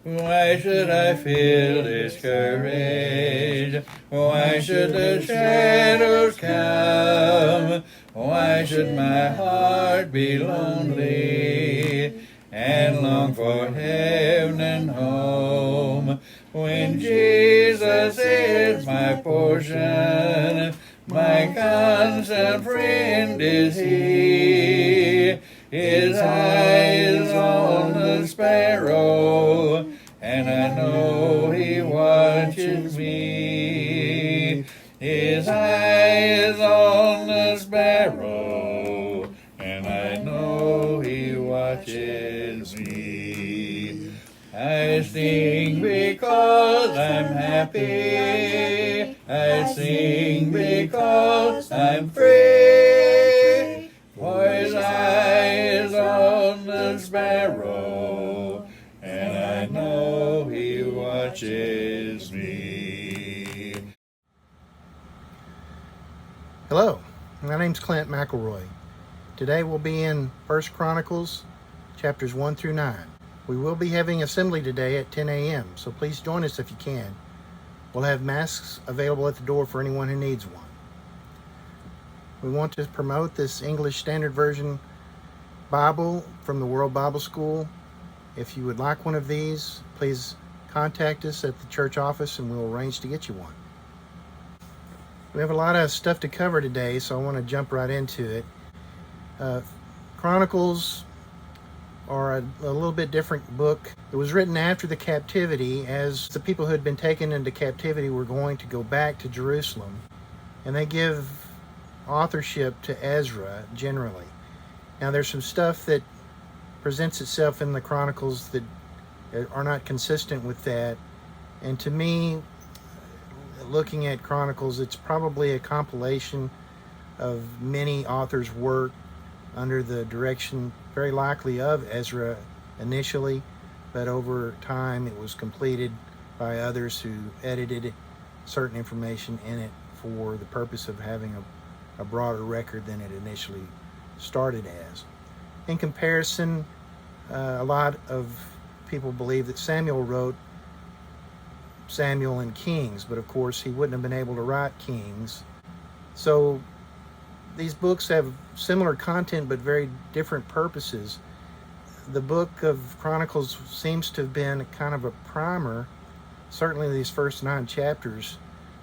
Why should I feel discouraged? Why should the shadows come? Why should my heart be lonely and long for heaven and home? When Jesus is my portion, my constant friend is He. His eye is on the sparrow, and I know He watches me. His eye is on the sparrow, and I know He watches me. I sing because I'm happy. I sing because I'm free. For His eye is on the sparrow, and I know He watches me. Hello, my name's Clint McElroy. Today we'll be in 1 Chronicles, chapters 1 through 9. We will be having assembly today at 10 a.m., so please join us if you can. We'll have masks available at the door for anyone who needs one. We want to promote this English Standard Version Bible from the World Bible School. If you would like one of these, please contact us at the church office and we'll arrange to get you one. We have a lot of stuff to cover today, so I want to jump right into it. Chronicles are a little bit different book. It was written after the captivity, as the people who had been taken into captivity were going to go back to Jerusalem. And they give authorship to Ezra generally. Now there's some stuff that presents itself in the Chronicles that are not consistent with that. And to me, looking at Chronicles, it's probably a compilation of many authors' work under the direction, very likely, of Ezra initially, but over time it was completed by others who edited certain information in it for the purpose of having a broader record than it initially started as. In comparison, a lot of people believe that Samuel wrote Samuel and Kings, but of course he wouldn't have been able to write Kings. So these books have similar content but very different purposes. The book of Chronicles seems to have been kind of a primer. Certainly these first 9 chapters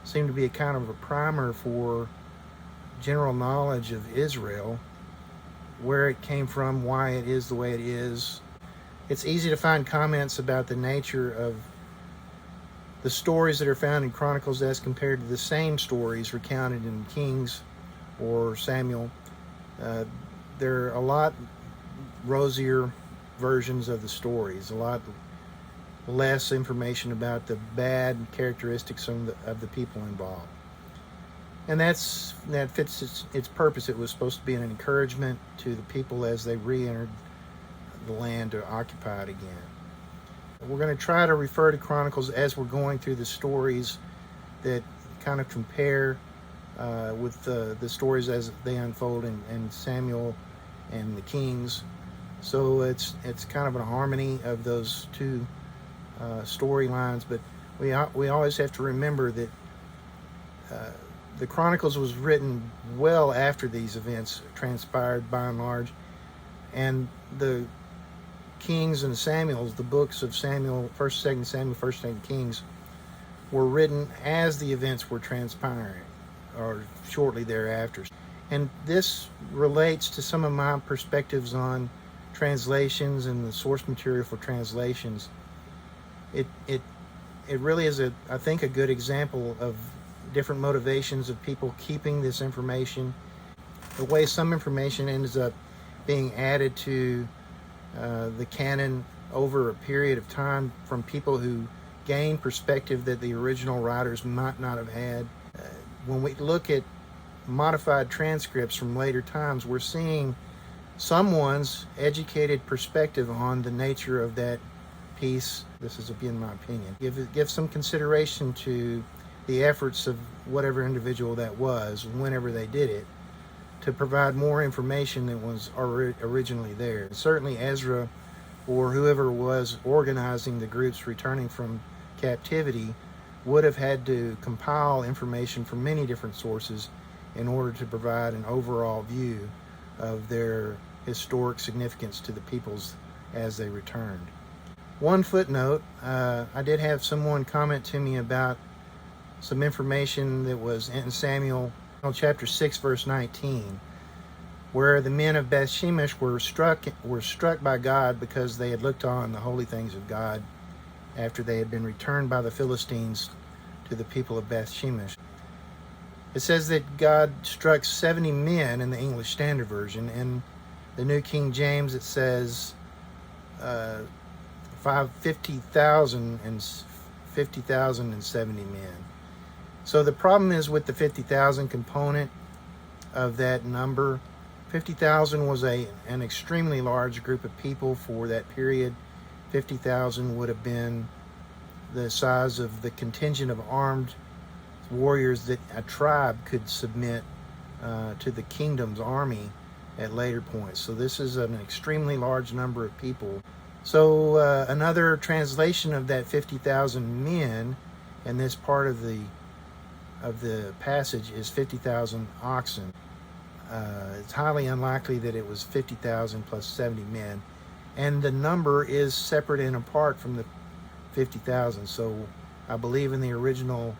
seem to be a kind of a primer for general knowledge of Israel, where it came from, why it is the way it is. It's easy to find comments about the nature of the stories that are found in Chronicles as compared to the same stories recounted in Kings or Samuel. There are a lot rosier versions of the stories, a lot less information about the bad characteristics of the people involved. And that fits its purpose. It was supposed to be an encouragement to the people as they re-entered the land to occupy it again. We're going to try to refer to Chronicles as we're going through the stories that kind of compare with the stories as they unfold in Samuel and the Kings. So it's kind of a harmony of those two storylines, but we always have to remember that the Chronicles was written well after these events transpired by and large, and the Kings and Samuels, the books of Samuel, 1st, 2nd Samuel, 1st, 2nd Kings, were written as the events were transpiring, or shortly thereafter. And this relates to some of my perspectives on translations and the source material for translations. It really is, I think, a good example of different motivations of people keeping this information, the way some information ends up being added to the canon over a period of time from people who gain perspective that the original writers might not have had. When we look at modified transcripts from later times, we're seeing someone's educated perspective on the nature of that piece. This is, again, my opinion. Give some consideration to the efforts of whatever individual that was, whenever they did it, to provide more information than was originally there. Certainly Ezra or whoever was organizing the groups returning from captivity would have had to compile information from many different sources in order to provide an overall view of their historic significance to the peoples as they returned. One footnote, I did have someone comment to me about some information that was in Samuel chapter 6 verse 19, where the men of Beth Shemesh were struck by God because they had looked on the holy things of God after they had been returned by the Philistines to the people of Beth Shemesh. It says that God struck 70 men in the English Standard Version. In the New King James, it says 50,000 and 70 men. So the problem is with the 50,000 component of that number. 50,000 was an extremely large group of people for that period. 50,000 would have been the size of the contingent of armed warriors that a tribe could submit to the kingdom's army at later points. So this is an extremely large number of people. So another translation of that 50,000 men in this part of the passage is 50,000 oxen. It's highly unlikely that it was 50,000 plus 70 men, and the number is separate and apart from the 50,000. So I believe in the original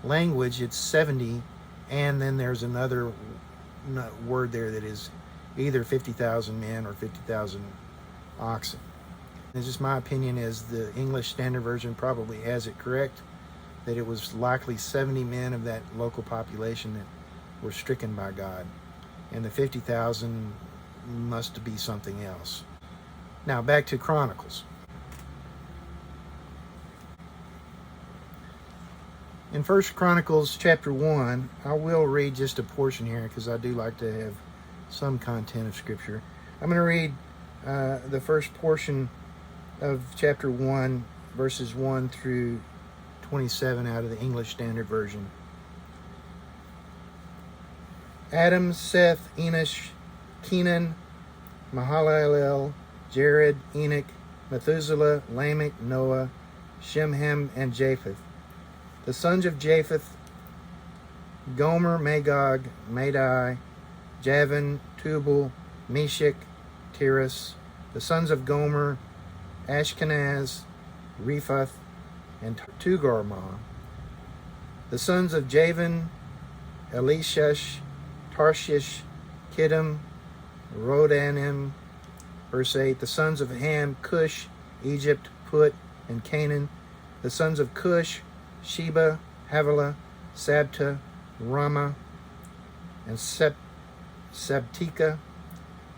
language it's 70, and then there's another word there that is either 50,000 men or 50,000 oxen. It's just my opinion is the English Standard Version probably has it correct, that it was likely 70 men of that local population that were stricken by God, and the 50,000 must be something else. Now back to Chronicles. In 1 Chronicles chapter 1, I will read just a portion here because I do like to have some content of Scripture. I'm going to read the first portion of chapter 1, verses 1 through 27 out of the English Standard Version. Adam, Seth, Enosh, Kenan, Mahalalel, Jared, Enoch, Methuselah, Lamech, Noah, Shem, Ham, and Japheth. The sons of Japheth: Gomer, Magog, Madai, Javan, Tubal, Meshach, Tiras. The sons of Gomer: Ashkenaz, Rephath, and Togarmah. The sons of Javan: Elishash, Tarshish, Kittim, Rodanim. Verse 8. The sons of Ham: Cush, Egypt, Put, and Canaan. The sons of Cush: Sheba, Havilah, Sabta, Ramah, and Sabtika.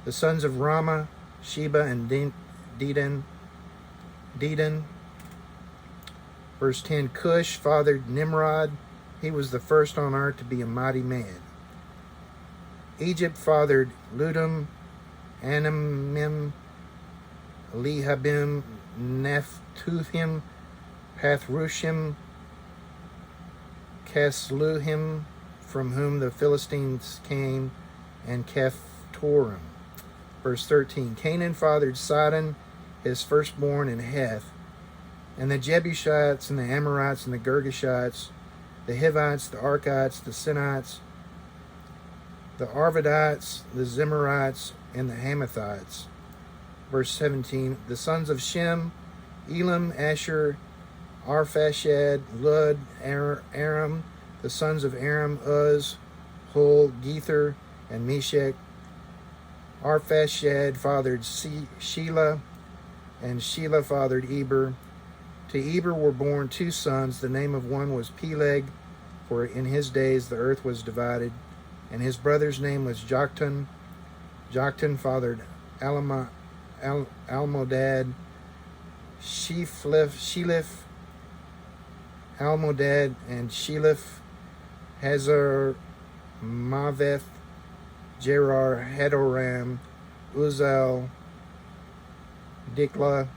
The sons of Ramah: Sheba and Dedan. Verse 10. Cush fathered Nimrod. He was the first on earth to be a mighty man. Egypt fathered Ludum, Anamim, Lehabim, Nephtuhim, Pathrushim, Casluhim, from whom the Philistines came, and Kephtorim. Verse 13. Canaan fathered Sidon, his firstborn, and Heth, and the Jebusites, and the Amorites, and the Girgashites, the Hivites, the Arkites, the Sinites, the Arvadites, the Zemarites, and the Hamathites. Verse 17. The sons of Shem: Elam, Asher, Arphashad, Lud, Aram. The sons of Aram: Uz, Hul, Gether, and Meshach. Arphashad fathered Shelah, and Shelah fathered Eber. To Eber were born two sons. The name of one was Peleg, for in his days the earth was divided, and his brother's name was Joktan. Joktan fathered Almodad, Sheleph, Almodad, and Sheleph, Hazar, Maveth, Gerar, Hadoram, Uzal, Dikla,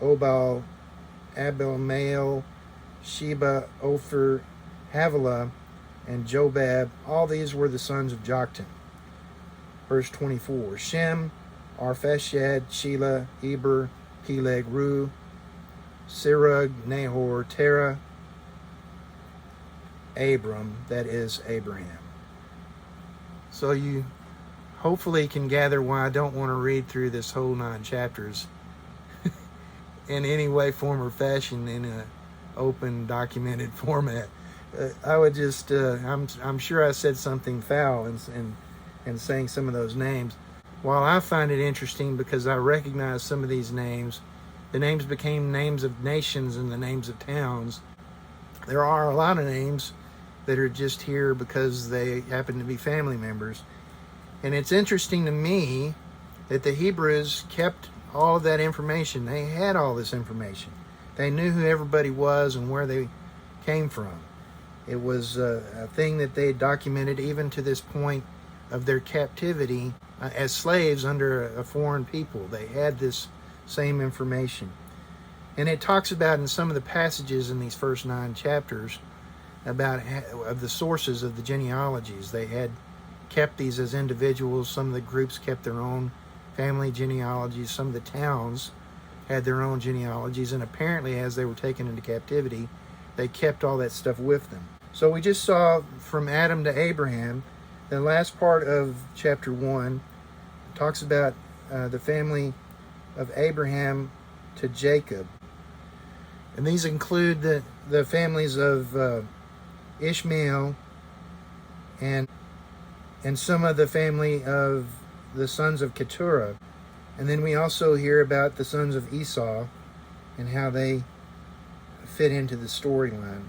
Obal, Abelmael, Sheba, Ophir, Havilah, and Jobab. All these were the sons of Joktan. Verse 24. Shem, Arphashad, Shelah, Eber, Peleg, Ru, Serug, Nahor, Terah, Abram, that is Abraham. So you hopefully can gather why I don't want to read through this whole 9 chapters in any way, form, or fashion in an open, documented format. I would just, I'm sure I said something foul in saying some of those names. While I find it interesting because I recognize some of these names, the names became names of nations and the names of towns. There are a lot of names that are just here because they happen to be family members. And it's interesting to me that the Hebrews kept all of that information. They had all this information. They knew who everybody was and where they came from. It was a thing that they documented even to this point of their captivity as slaves under a foreign people. They had this same information. And it talks about in some of the passages in these first 9 chapters about of the sources of the genealogies. They had kept these as individuals. Some of the groups kept their own family genealogies. Some of the towns had their own genealogies. And apparently as they were taken into captivity, they kept all that stuff with them. So we just saw from Adam to Abraham. The last part of chapter 1 talks about the family of Abraham to Jacob. And these include the families of Ishmael and some of the family of the sons of Keturah. And then we also hear about the sons of Esau and how they fit into the storyline.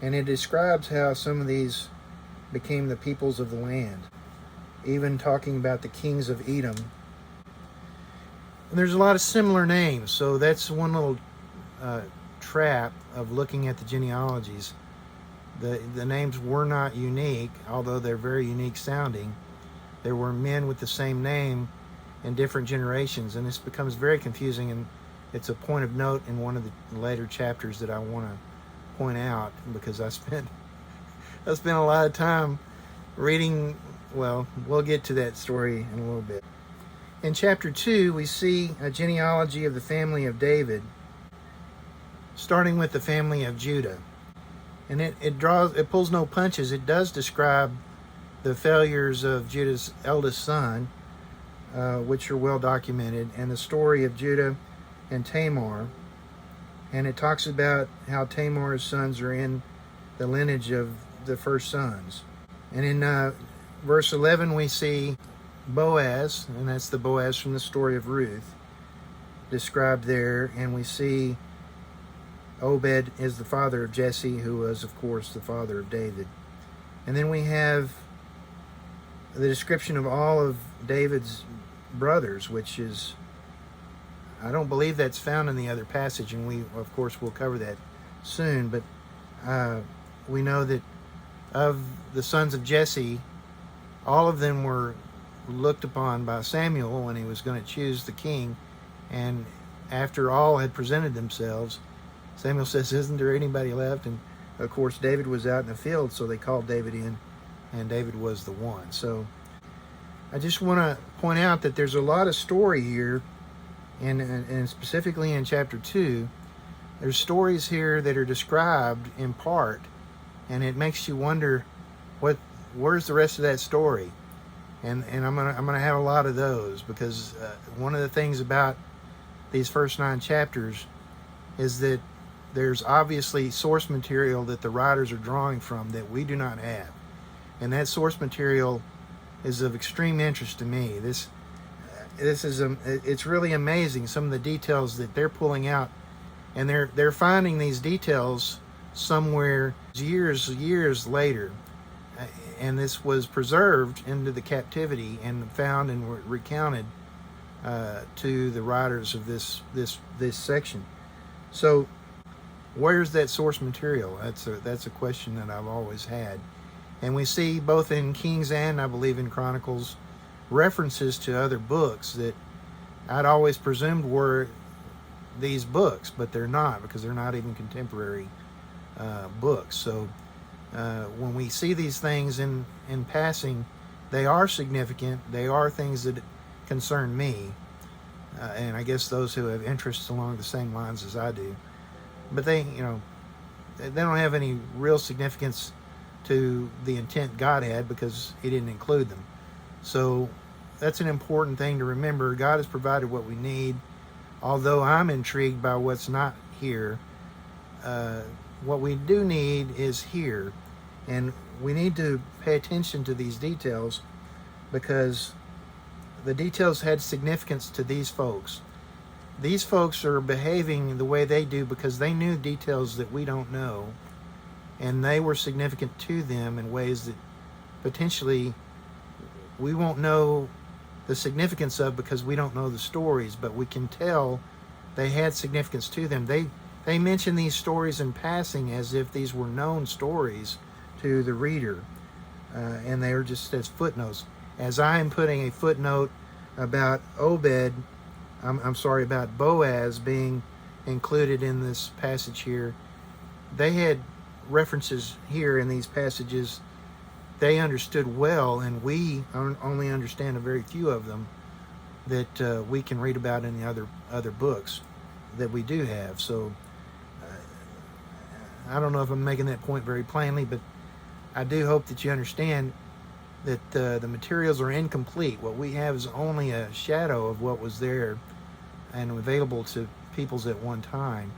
And it describes how some of these became the peoples of the land, even talking about the kings of Edom. And there's a lot of similar names, so that's one little trap of looking at the genealogies. The names were not unique, although they're very unique sounding. There were men with the same name in different generations, and this becomes very confusing, and it's a point of note in one of the later chapters that I want to point out, because I spent a lot of time reading. Well, we'll get to that story in a little bit. In chapter 2, we see a genealogy of the family of David, starting with the family of Judah. And it pulls no punches. It does describe the failures of Judah's eldest son, which are well documented, and the story of Judah and Tamar. And it talks about how Tamar's sons are in the lineage of the first sons. And in verse 11 we see Boaz, and that's the Boaz from the story of Ruth, described there. And we see Obed is the father of Jesse, who was, of course, the father of David. And then we have the description of all of David's brothers, which is, I don't believe that's found in the other passage, and we, of course, will cover that soon. But we know that of the sons of Jesse, all of them were looked upon by Samuel when he was going to choose the king. And after all had presented themselves, Samuel says, "Isn't there anybody left?" And of course, David was out in the field, so they called David in, and David was the one. So I just want to point out that there's a lot of story here, and specifically in chapter 2, there's stories here that are described in part, and it makes you wonder, where's the rest of that story? And I'm gonna have a lot of those, because one of the things about these first 9 chapters is that there's obviously source material that the writers are drawing from that we do not have, and that source material is of extreme interest to me. This is it's really amazing, some of the details that they're pulling out, and they're finding these details somewhere years later, and this was preserved into the captivity and found and recounted to the writers of this section. So where's that source material? That's a question that I've always had. And we see both in Kings and I believe in Chronicles references to other books that I'd always presumed were these books, but they're not, because they're not even contemporary books. So when we see these things in passing, they are significant. They are things that concern me. and I guess those who have interests along the same lines as I do. But they don't have any real significance to the intent God had because He didn't include them. So that's an important thing to remember. God has provided what we need. Although I'm intrigued by what's not here, what we do need is here. And we need to pay attention to these details because the details had significance to these folks. These folks are behaving the way they do because they knew details that we don't know, and they were significant to them in ways that potentially we won't know the significance of because we don't know the stories, but we can tell they had significance to them. They mention these stories in passing as if these were known stories to the reader, and they are just as footnotes. As I am putting a footnote about about Boaz being included in this passage here, they had references here in these passages they understood well, and we only understand a very few of them that we can read about in the other books that we do have. So I don't know if I'm making that point very plainly, but I do hope that you understand that the materials are incomplete. What we have is only a shadow of what was there and available to peoples at one time.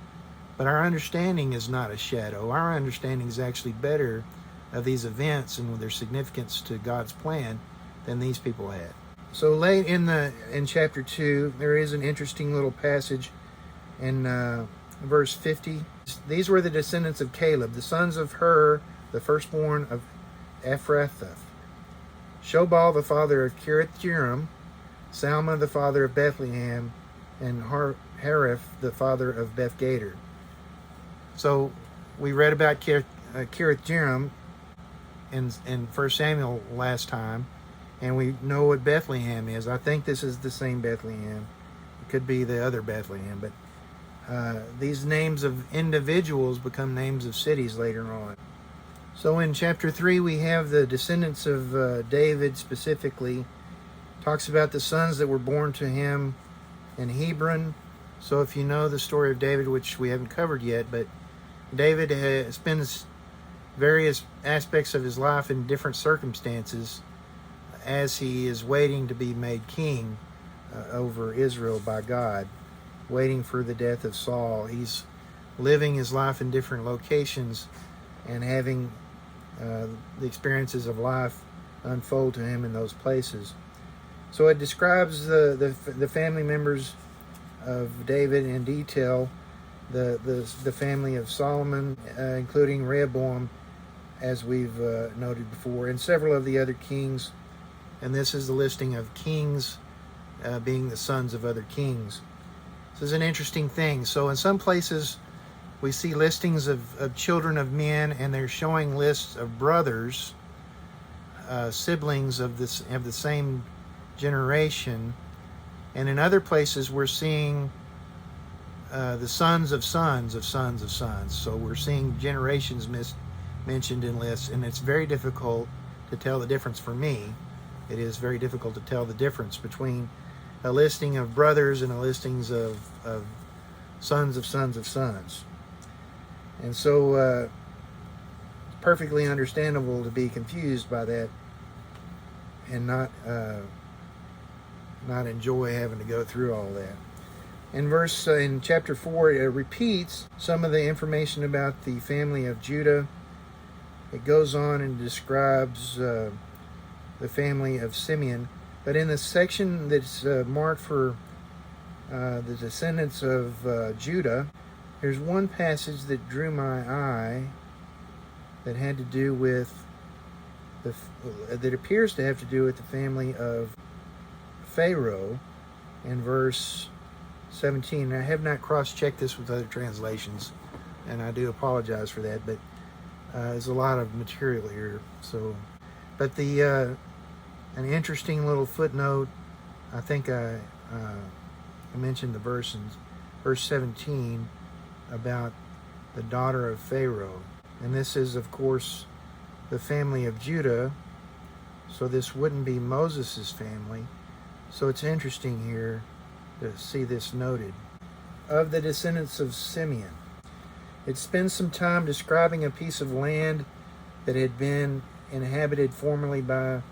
But our understanding is not a shadow. Our understanding is actually better of these events and their significance to God's plan than these people had. So late in chapter 2, there is an interesting little passage in verse 50. These were the descendants of Caleb, the sons of Hur, the firstborn of Ephrathah. Shobal, the father of Kiriath-Jearim, Salma, the father of Bethlehem, and Hariph, the father of Beth-Gader. So we read about Kiriath-Jearim in 1 Samuel last time, and we know what Bethlehem is. I think this is the same Bethlehem. It could be the other Bethlehem, but these names of individuals become names of cities later on. So in chapter 3, we have the descendants of David specifically. Talks about the sons that were born to him in Hebron. So if you know the story of David, which we haven't covered yet, but David spends various aspects of his life in different circumstances as he is waiting to be made king over Israel by God, waiting for the death of Saul. He's living his life in different locations and having the experiences of life unfold to him in those places. So it describes the family members of David in detail, the family of Solomon, including Rehoboam, as we've noted before, and several of the other kings. And this is the listing of kings being the sons of other kings. This is an interesting thing. So in some places we see listings of children of men, and they're showing lists of brothers, siblings of the same generation. And in other places we're seeing the sons of sons of sons of sons. So we're seeing generations mentioned in lists, and it's very difficult to tell the difference for me. It is very difficult to tell the difference between a listing of brothers and a listings of sons of sons of sons. And so it's perfectly understandable to be confused by that and not enjoy having to go through all that. In chapter 4, it repeats some of the information about the family of Judah. It goes on and describes the family of Simeon. But in the section that's marked for the descendants of Judah, there's one passage that drew my eye that had to do with that appears to have to do with the family of Pharaoh in verse 17. I have not cross-checked this with other translations, and I do apologize for that, but there's a lot of material here. So, but an interesting little footnote, I think I mentioned the verse in verse 17 about the daughter of Pharaoh. And this is, of course, the family of Judah. So this wouldn't be Moses' family. So it's interesting here to see this noted. Of the descendants of Simeon, it spends some time describing a piece of land that had been inhabited formerly by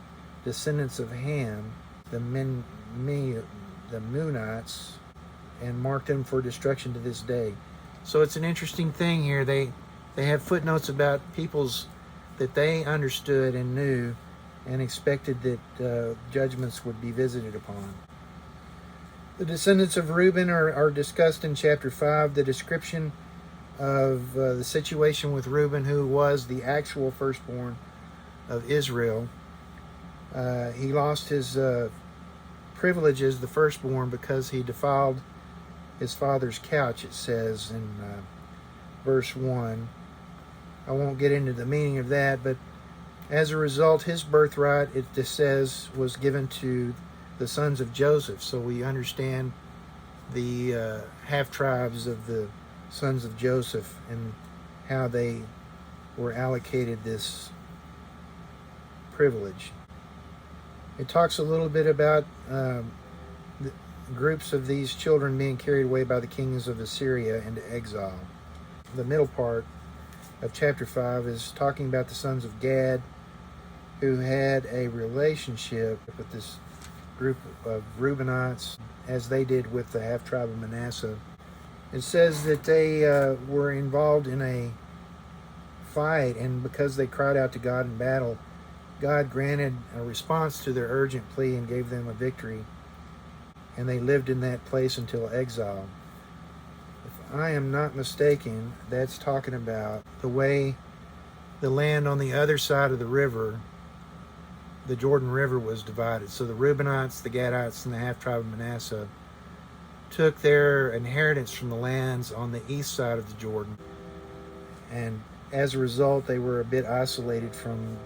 descendants of Ham, the Meunites, and marked them for destruction to this day. So it's an interesting thing here. They have footnotes about peoples that they understood and knew and expected that judgments would be visited upon. The descendants of Reuben are discussed in chapter 5. The description of the situation with Reuben, who was the actual firstborn of Israel. He lost his privilege as the firstborn because he defiled his father's couch, it says in verse 1. I won't get into the meaning of that, but as a result, his birthright, it says, was given to the sons of Joseph. So we understand the half-tribes of the sons of Joseph and how they were allocated this privilege. It talks a little bit about the groups of these children being carried away by the kings of Assyria into exile. The middle part of chapter 5 is talking about the sons of Gad, who had a relationship with this group of Reubenites, as they did with the half-tribe of Manasseh. It says that they were involved in a fight, and because they cried out to God in battle, God granted a response to their urgent plea and gave them a victory, and they lived in that place until exile. If I am not mistaken, that's talking about the way the land on the other side of the river, the Jordan River, was divided. So the Reubenites, the Gadites, and the half-tribe of Manasseh took their inheritance from the lands on the east side of the Jordan, and as a result, they were a bit isolated from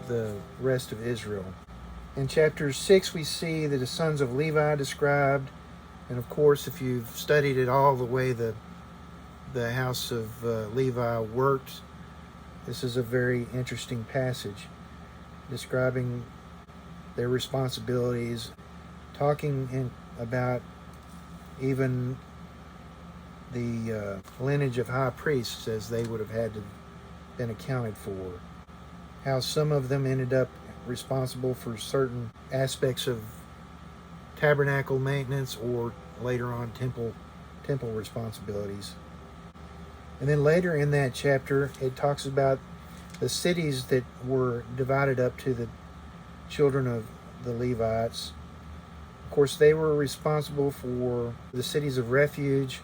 the rest of Israel. In chapter 6, we see the sons of Levi described, and of course, if you've studied it all the way the house of Levi worked, this is a very interesting passage describing their responsibilities, talking about even the lineage of high priests, as they would have had to been accounted for. How some of them ended up responsible for certain aspects of tabernacle maintenance, or later on temple responsibilities. And then later in that chapter, it talks about the cities that were divided up to the children of the Levites. Of course, they were responsible for the cities of refuge,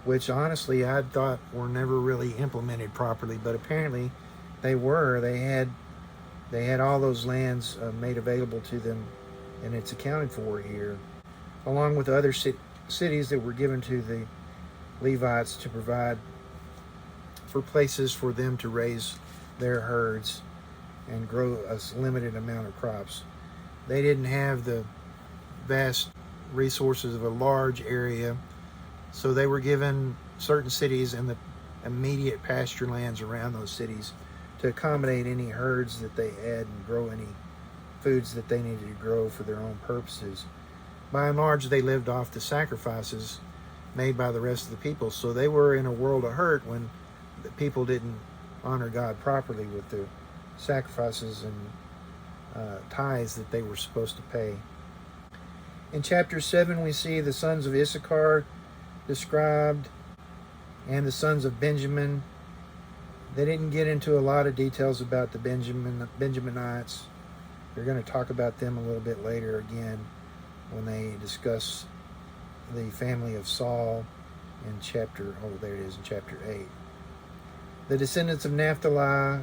which honestly I thought were never really implemented properly, but apparently they were. They had all those lands made available to them, and it's accounted for here, along with other cities that were given to the Levites to provide for places for them to raise their herds and grow a limited amount of crops. They didn't have the vast resources of a large area, so they were given certain cities and the immediate pasture lands around those cities to accommodate any herds that they had and grow any foods that they needed to grow for their own purposes. By and large, they lived off the sacrifices made by the rest of the people, so they were in a world of hurt when the people didn't honor God properly with the sacrifices and tithes that they were supposed to pay. In chapter 7, we see the sons of Issachar described and the sons of Benjamin. They didn't get into a lot of details about the Benjaminites. They're going to talk about them a little bit later again when they discuss the family of Saul in chapter 8. The descendants of Naphtali are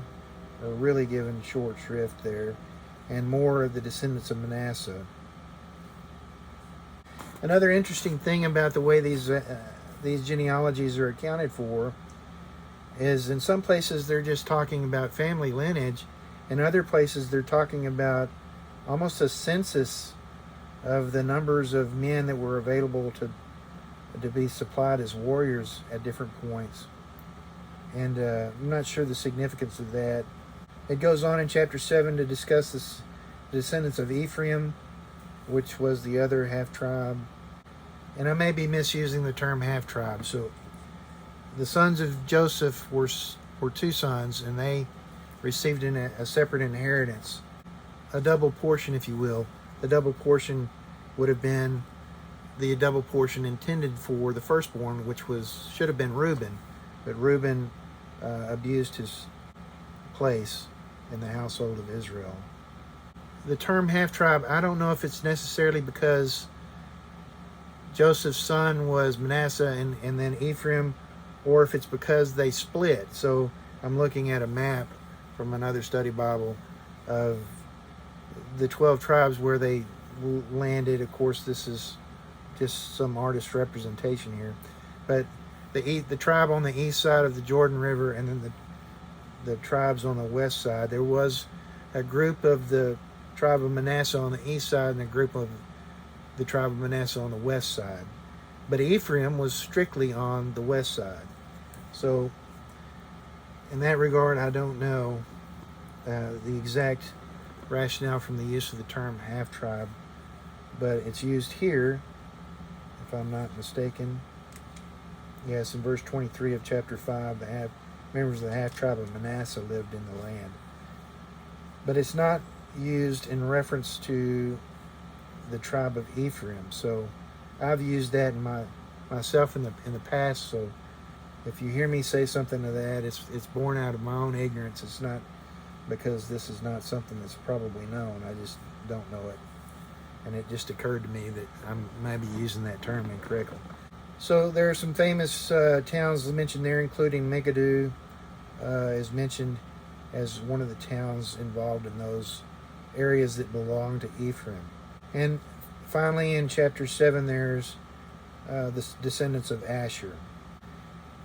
really given short shrift there, and more of the descendants of Manasseh. Another interesting thing about the way these genealogies are accounted for is in some places they're just talking about family lineage, in other places they're talking about almost a census of the numbers of men that were available to be supplied as warriors at different points. And I'm not sure the significance of that. It goes on in chapter 7 to discuss the descendants of Ephraim, which was the other half-tribe. and I may be misusing the term half-tribe. So the sons of Joseph were two sons, and they received a separate inheritance, a double portion, if you will. The double portion would have been the double portion intended for the firstborn, which should have been Reuben, but Reuben abused his place in the household of Israel. The term half-tribe, I don't know if it's necessarily because Joseph's son was Manasseh and then Ephraim, or if it's because they split. So I'm looking at a map from another study Bible of the 12 tribes where they landed. Of course, this is just some artist representation here, but the tribe on the east side of the Jordan River, and then the tribes on the west side. There was a group of the tribe of Manasseh on the east side and a group of the tribe of Manasseh on the west side, but Ephraim was strictly on the west side. So in that regard, I don't know the exact rationale from the use of the term half-tribe, but it's used here, if I'm not mistaken. Yes, in verse 23 of chapter 5, the members of the half-tribe of Manasseh lived in the land. But it's not used in reference to the tribe of Ephraim. So I've used that in myself in the past. So if you hear me say something to that, it's born out of my own ignorance. It's not because this is not something that's probably known. I just don't know it. And it just occurred to me that I'm maybe using that term incorrectly. So there are some famous towns mentioned there, including Megiddo is mentioned as one of the towns involved in those areas that belong to Ephraim. And finally, in chapter 7, there's the descendants of Asher.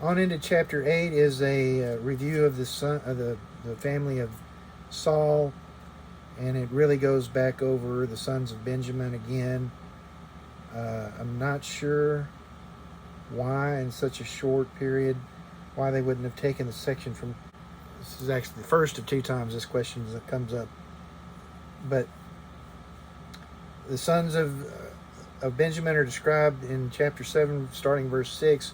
On into chapter 8 is a review of the family of Saul, and it really goes back over the sons of Benjamin again. I'm not sure why in such a short period, why they wouldn't have taken the section from, this is actually the first of two times this question comes up, but the sons of Benjamin are described in chapter 7 starting verse 6,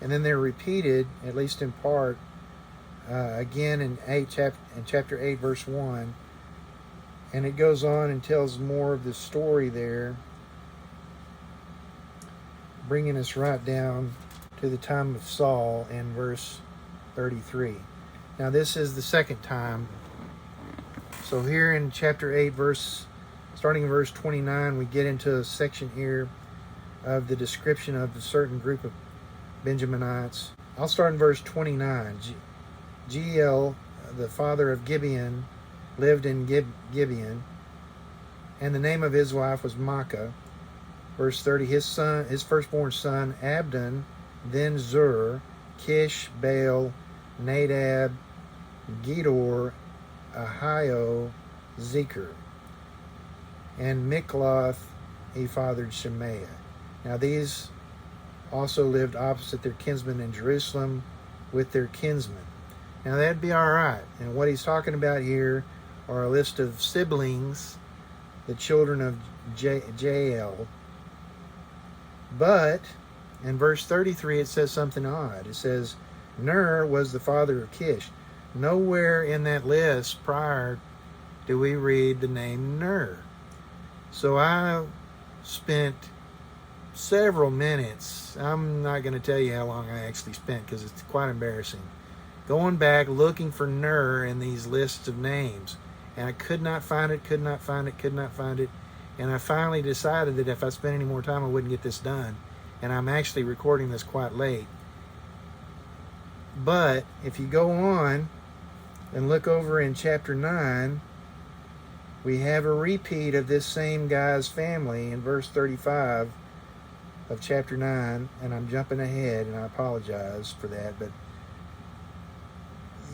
and then they're repeated, at least in part, again in chapter 8 verse 1, and it goes on and tells more of the story there, bringing us right down to the time of Saul in verse 33. Now this is the second time. So here in chapter 8 starting in verse 29, we get into a section here of the description of a certain group of Benjaminites. I'll start in verse 29. Jeiel, the father of Gibeon, lived in Gibeon, and the name of his wife was Maacah. Verse 30, his firstborn son, Abdon, then Zur, Kish, Baal, Nadab, Gedor, Ahio, Zeker. And Mikloth, he fathered Shemaiah. Now these also lived opposite their kinsmen in Jerusalem with their kinsmen. Now that'd be all right. And what he's talking about here are a list of siblings, the children of Jael. But in verse 33 it says something odd. It says, Ner was the father of Kish. Nowhere in that list prior do we read the name Ner. So I spent several minutes, I'm not going to tell you how long I actually spent because it's quite embarrassing, going back looking for Ner in these lists of names. And I could not find it. And I finally decided that if I spent any more time, I wouldn't get this done. And I'm actually recording this quite late. But if you go on and look over in chapter 9, we have a repeat of this same guy's family in verse 35 of chapter 9. And I'm jumping ahead, and I apologize for that. But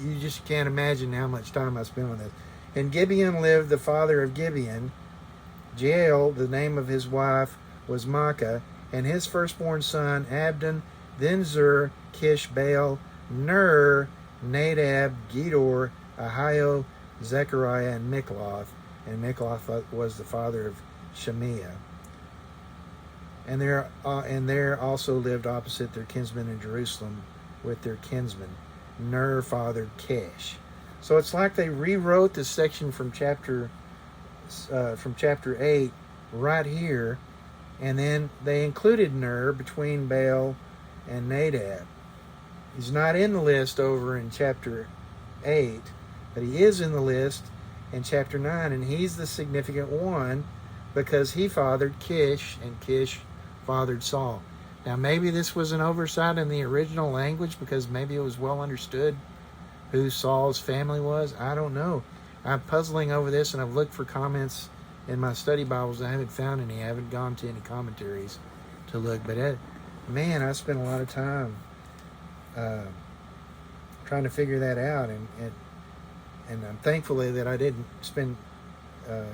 you just can't imagine how much time I spent on this. In Gibeon lived the father of Gibeon. Jael, the name of his wife, was Maacah, and his firstborn son, Abdon, then Zur, Kish, Baal, Ner, Nadab, Gedor, Ahio, Zechariah, and Mikloth. And Mikloth was the father of Shemaiah. and there also lived opposite their kinsmen in Jerusalem with their kinsmen. Ner fathered Kesh. So it's like they rewrote this section from chapter 8 right here, and then they included Ner between Baal and Nadab. He's not in the list over in chapter 8, but he is in the list in chapter 9, and he's the significant one because he fathered Kish, and Kish fathered Saul. Now, maybe this was an oversight in the original language because maybe it was well understood who Saul's family was. I don't know. I'm puzzling over this, and I've looked for comments in my study Bibles. I haven't found any. I haven't gone to any commentaries to look. But, man, I spent a lot of time trying to figure that out, and I'm thankfully that I didn't spend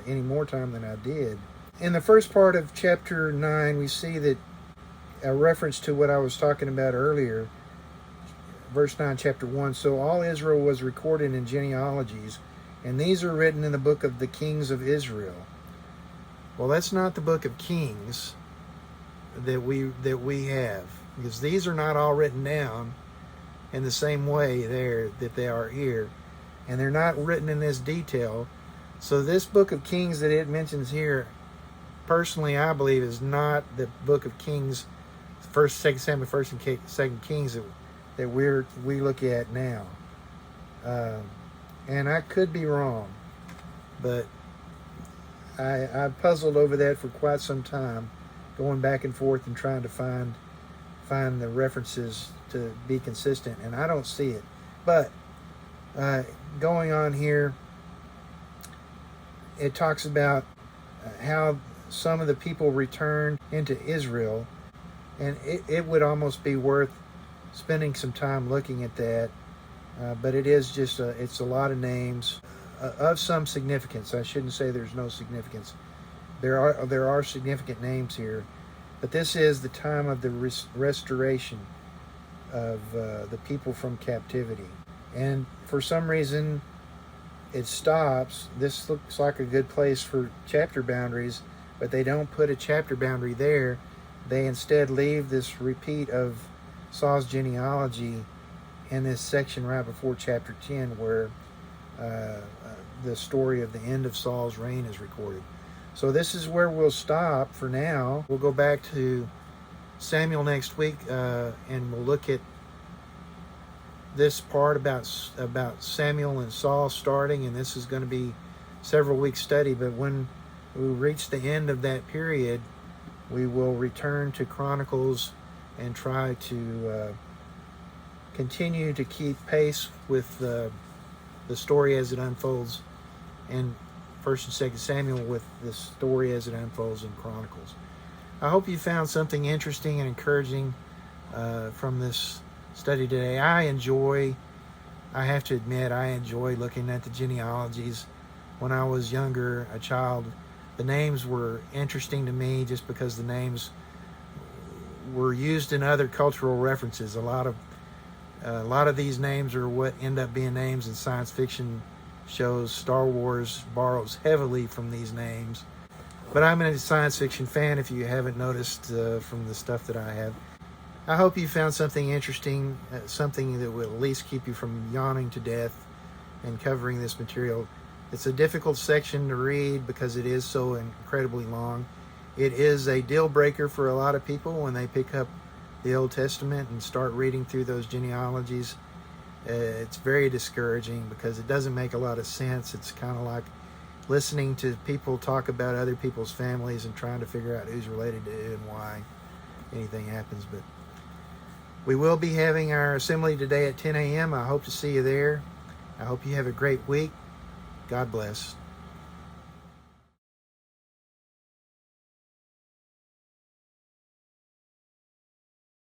any more time than I did. In the first part of chapter 9, we see that a reference to what I was talking about earlier, verse 9, chapter 1. So all Israel was recorded in genealogies, and these are written in the book of the kings of Israel. Well, that's not the book of Kings that we have, because these are not all written down in the same way there that they are here, and they're not written in this detail. So this book of Kings that it mentions here, personally, I believe is not the book of Kings, 1st, 2nd Samuel, 1st and 2nd Kings that we look at now. And I could be wrong, but I puzzled over that for quite some time, going back and forth and trying to find the references to be consistent, and I don't see it. But going on here, it talks about how some of the people returned into Israel, and it would almost be worth spending some time looking at that. But it is just it's a lot of names of some significance. I shouldn't say there's no significance. There are significant names here, but this is the time of the restoration of the people from captivity. And for some reason, it stops. This looks like a good place for chapter boundaries, but they don't put a chapter boundary there. They instead leave this repeat of Saul's genealogy in this section right before chapter 10, where the story of the end of Saul's reign is recorded. So this is where we'll stop for now. We'll go back to Samuel next week, and we'll look at this part about Samuel and Saul starting, and this is going to be several weeks study. But when we reach the end of that period, we will return to Chronicles and try to continue to keep pace with the story as it unfolds in 1st and 2nd Samuel with the story as it unfolds in Chronicles. I hope you found something interesting and encouraging from this study today. I have to admit, I enjoy looking at the genealogies. When I was younger, a child, the names were interesting to me just because the names were used in other cultural references. A lot of these names are what end up being names in science fiction shows. Star Wars borrows heavily from these names. But I'm a science fiction fan, if you haven't noticed from the stuff that I have. I hope you found something interesting, something that will at least keep you from yawning to death and covering this material. It's a difficult section to read because it is so incredibly long. It is a deal breaker for a lot of people when they pick up the Old Testament and start reading through those genealogies. It's very discouraging because it doesn't make a lot of sense. It's kind of like listening to people talk about other people's families and trying to figure out who's related to who and why anything happens. But we will be having our assembly today at 10 a.m. I hope to see you there. I hope you have a great week. God bless.